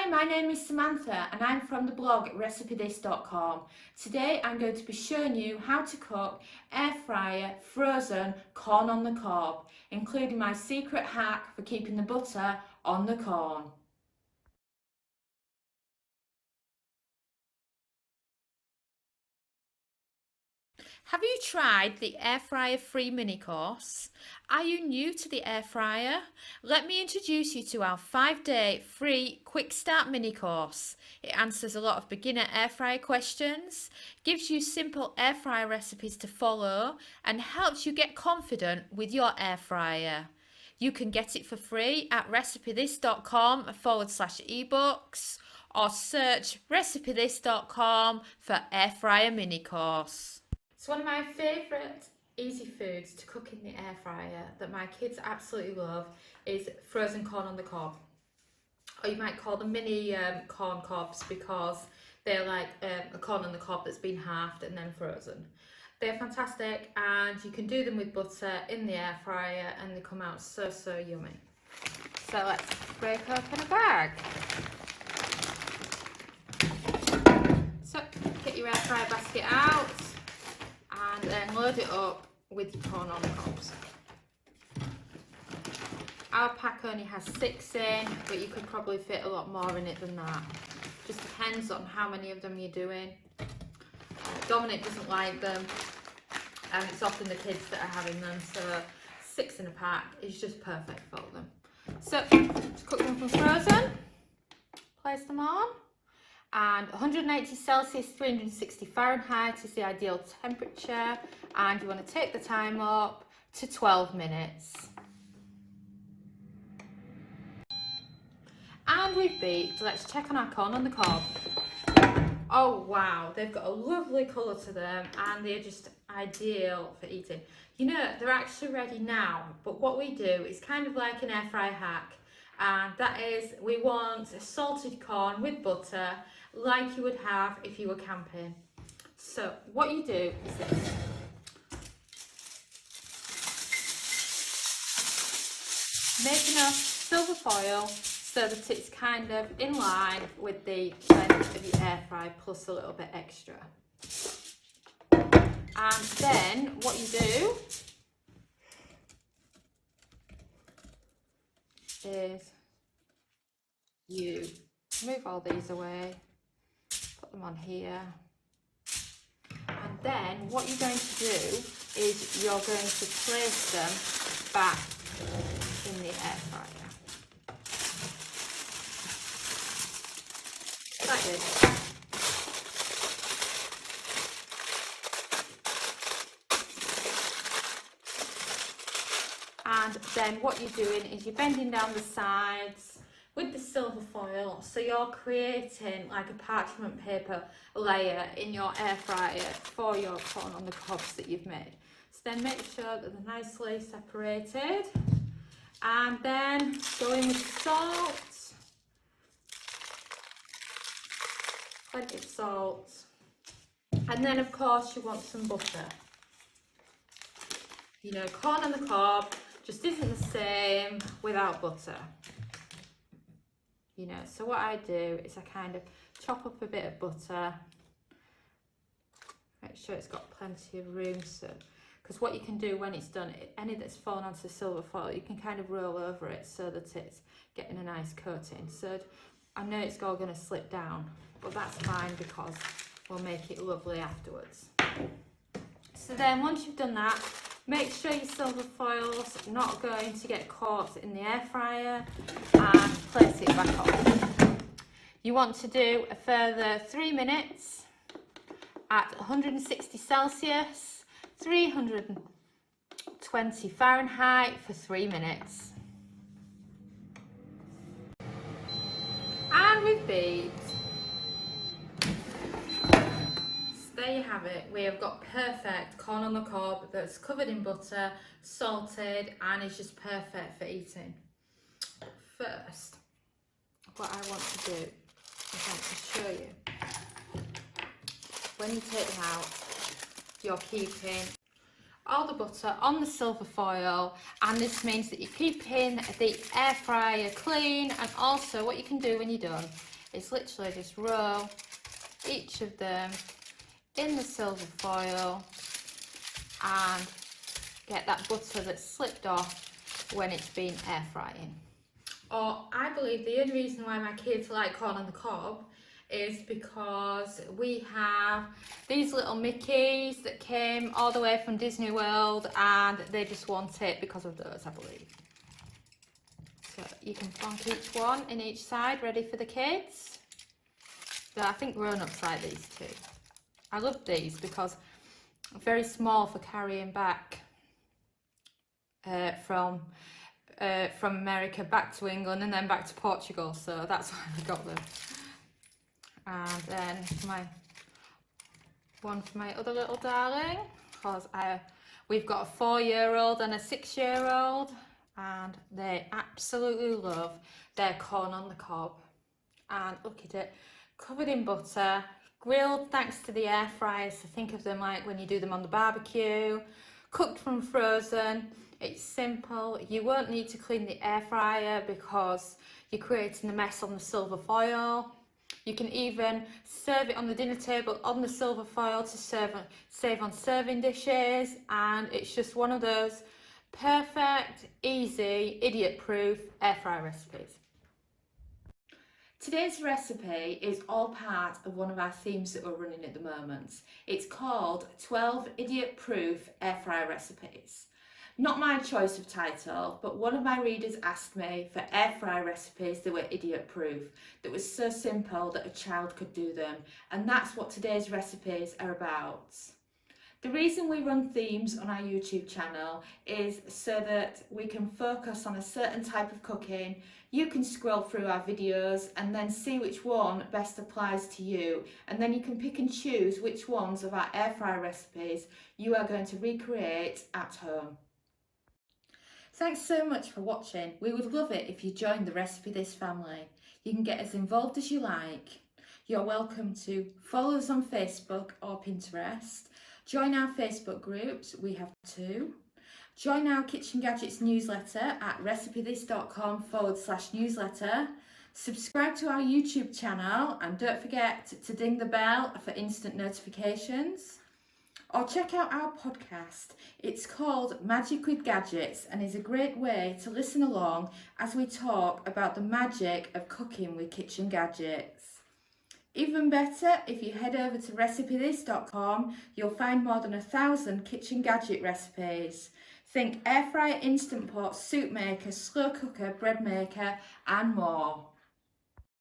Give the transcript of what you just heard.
Hi, my name is Samantha and I'm from the blog recipethis.com. Today I'm going to be showing you how to cook air fryer frozen corn on the cob, including my secret hack for keeping the butter on the corn. Have you tried the air fryer free mini course? Are you new to the air fryer? Let me introduce you to our 5-day free quick start mini course. It answers a lot of beginner air fryer questions, gives you simple air fryer recipes to follow, and helps you get confident with your air fryer. You can get it for free at recipethis.com/ebooks or search recipethis.com for air fryer mini course. It's one of my favourite easy foods to cook in the air fryer that my kids absolutely love is frozen corn on the cob. Or you might call them mini corn cobs because they're like a corn on the cob that's been halved and then frozen. They're fantastic and you can do them with butter in the air fryer and they come out so yummy. So let's break open a bag. So get your air fryer basket out. And then load it up with your corn on the cobs. Our pack only has 6 in, but you could probably fit a lot more in it than that. Just depends on how many of them you're doing. Dominic doesn't like them, and it's often the kids that are having them, so 6 in a pack is just perfect for them. So, to cook them from frozen, place them on. And 180 Celsius, 360 Fahrenheit is the ideal temperature, and you want to take the time up to 12 minutes. And we've beeped. Let's check on our corn on the cob. Oh wow, they've got a lovely colour to them and they're just ideal for eating. You know, they're actually ready now, but what we do is kind of like an air fry hack, and that is we want salted corn with butter like you would have if you were camping. So what you do is this. Make enough silver foil so that it's kind of in line with the length of your air fry plus a little bit extra. And then what you do is you move all these away, put them on here, and then what you're going to do is you're going to place them back in the air fryer. Like this. And then what you're doing is you're bending down the sides with the silver foil, so you're creating like a parchment paper layer in your air fryer for your corn on the cobs that you've made. So then make sure that they're nicely separated, and then go in with salt, plenty of salt, and then of course you want some butter. You know, corn on the cob just isn't the same without butter. You know, so what I do is I kind of chop up a bit of butter, make sure it's got plenty of room, so because what you can do when it's done, any that's fallen onto silver foil, you can kind of roll over it so that it's getting a nice coating. So I know it's all going to slip down, but that's fine because we'll make it lovely afterwards. So then once you've done that, make sure your silver foil's not going to get caught in the air fryer and place it back on. You want to do a further 3 minutes at 160 Celsius, 320 Fahrenheit for 3 minutes. And we've beeped. There you have it. We have got perfect corn on the cob that's covered in butter, salted, and is just perfect for eating. First, what I want to do is I want to show you. When you take them out, you're keeping all the butter on the silver foil, and this means that you're keeping the air fryer clean. And also what you can do when you're done is literally just roll each of them in the silver foil and get that butter that's slipped off when it's been air frying. Or I believe the only reason why my kids like corn on the cob is because we have these little Mickeys that came all the way from Disney World and they just want it because of those, I believe. So you can plonk each one in each side, ready for the kids. So I think grown-ups like these too. I love these because they're very small for carrying back from America back to England and then back to Portugal, so that's why we got them. And then one for my other little darling, because we've got a 4-year-old and a 6-year-old, and they absolutely love their corn on the cob. And look at it, covered in butter, grilled thanks to the air fryers. So think of them like when you do them on the barbecue, cooked from frozen. It's simple. You won't need to clean the air fryer because you're creating a mess on the silver foil. You can even serve it on the dinner table on the silver foil to save on serving dishes, and it's just one of those perfect, easy, idiot-proof air fryer recipes. Today's recipe is all part of one of our themes that we're running at the moment. It's called 12 idiot-proof air fryer recipes. Not my choice of title, but one of my readers asked me for air fry recipes that were idiot proof, that was so simple that a child could do them, and that's what today's recipes are about. The reason we run themes on our YouTube channel is so that we can focus on a certain type of cooking. You can scroll through our videos and then see which one best applies to you, and then you can pick and choose which ones of our air fry recipes you are going to recreate at home. Thanks so much for watching. We would love it if you joined the Recipe This family. You can get as involved as you like. You're welcome to follow us on Facebook or Pinterest. Join our Facebook groups, we have 2. Join our Kitchen Gadgets newsletter at recipethis.com/newsletter. Subscribe to our YouTube channel and don't forget to ding the bell for instant notifications. Or check out our podcast. It's called Magic with Gadgets and is a great way to listen along as we talk about the magic of cooking with kitchen gadgets. Even better, if you head over to recipethis.com, you'll find more than 1,000 kitchen gadget recipes. Think air fryer, instant pot, soup maker, slow cooker, bread maker and more.